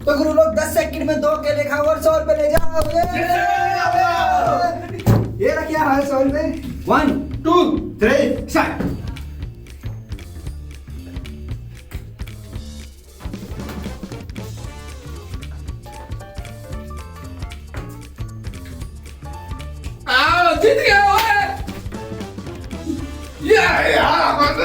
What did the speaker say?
तो गुरु लोग 10 सेकंड में 2 केले खाओ और 100 रुपए ले जाओ। ये रखिए हाथ 100 रुपए। 1 2 3 स्टार्ट। जीत गया ओए। ये यार